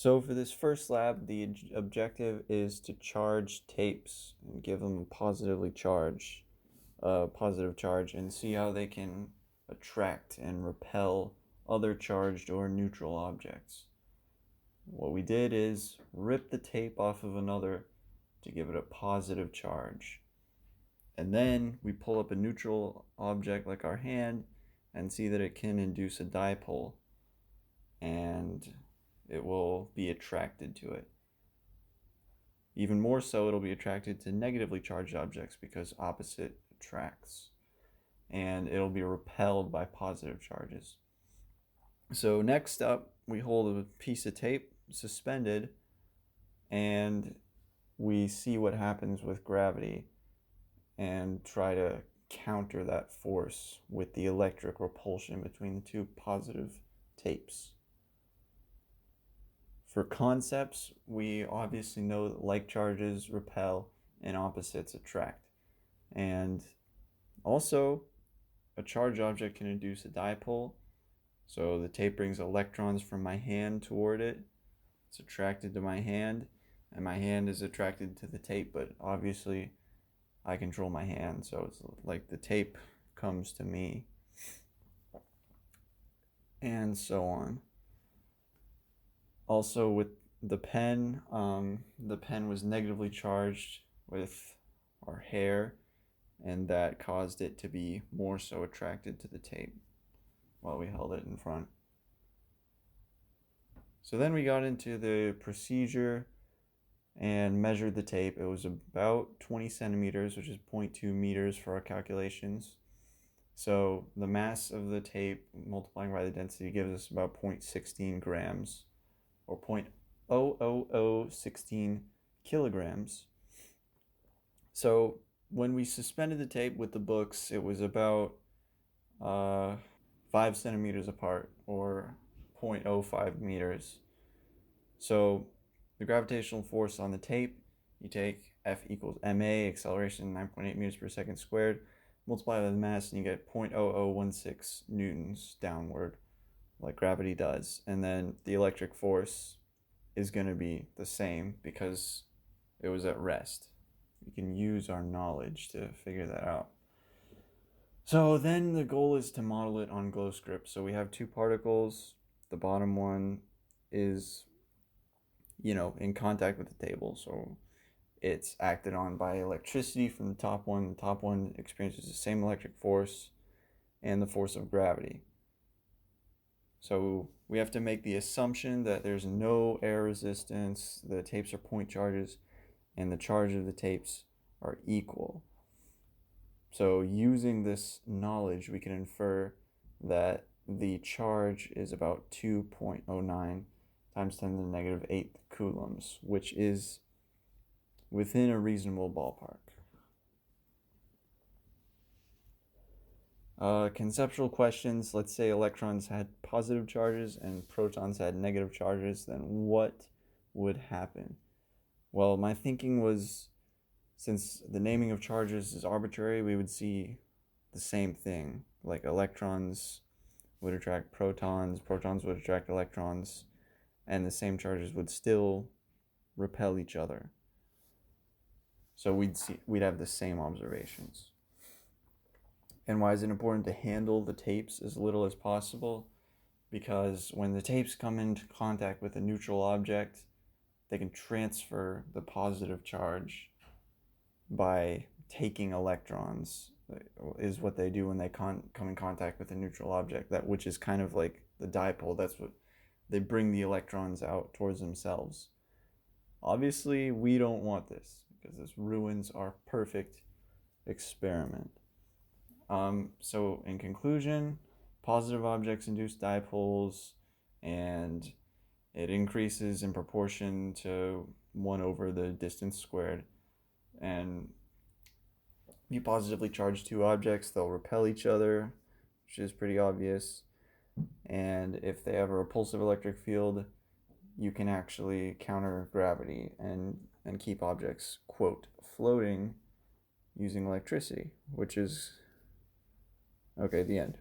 So for this first lab, the objective is to charge tapes and give them a positive charge, and see how they can attract and repel other charged or neutral objects. What we did is rip the tape off of another to give it a positive charge. And then we pull up a neutral object like our hand and see that it can induce a dipole, and it will be attracted to it. Even more so, it'll be attracted to negatively charged objects because opposite attracts. And it'll be repelled by positive charges. So next up, we hold a piece of tape suspended and we see what happens with gravity and try to counter that force with the electric repulsion between the two positive tapes. For concepts, we obviously know that like charges repel and opposites attract. And also, a charged object can induce a dipole. So the tape brings electrons from my hand toward it. It's attracted to my hand, and my hand is attracted to the tape, but obviously I control my hand, so it's like the tape comes to me, and so on. Also with the pen was negatively charged with our hair, and that caused it to be more so attracted to the tape while we held it in front. So then we got into the procedure and measured the tape. It was about 20 centimeters, which is 0.2 meters for our calculations. So the mass of the tape multiplying by the density gives us about 0.16 grams, or 0.00016 kilograms. So when we suspended the tape with the books, it was about 5 centimeters apart, or 0.05 meters. So the gravitational force on the tape, you take F equals ma, acceleration 9.8 meters per second squared, multiply by the mass, and you get 0.0016 newtons downward, like gravity does. And then the electric force is going to be the same because it was at rest. We can use our knowledge to figure that out. So then the goal is to model it on glow script. So we have two particles. The bottom one is, in contact with the table. So it's acted on by electricity from the top one. The top one experiences the same electric force and the force of gravity. So we have to make the assumption that there's no air resistance, the tapes are point charges, and the charge of the tapes are equal. So using this knowledge, we can infer that the charge is about 2.09 times 10 to the negative 8 coulombs, which is within a reasonable ballpark. Conceptual questions, let's say electrons had positive charges and protons had negative charges, then what would happen? Well, my thinking was, since the naming of charges is arbitrary, we would see the same thing. Like electrons would attract protons, protons would attract electrons, and the same charges would still repel each other. So we'd have the same observations. And why is it important to handle the tapes as little as possible? Because when the tapes come into contact with a neutral object, they can transfer the positive charge by taking electrons, is what they do when they come in contact with a neutral object, which is kind of like the dipole. That's what they bring the electrons out towards themselves. Obviously, we don't want this because this ruins our perfect experiment. So in conclusion, positive objects induce dipoles, and it increases in proportion to 1 over the distance squared. And you positively charge two objects, they'll repel each other, which is pretty obvious. And if they have a repulsive electric field, you can actually counter gravity and keep objects, quote, floating using electricity, which is, okay, the end.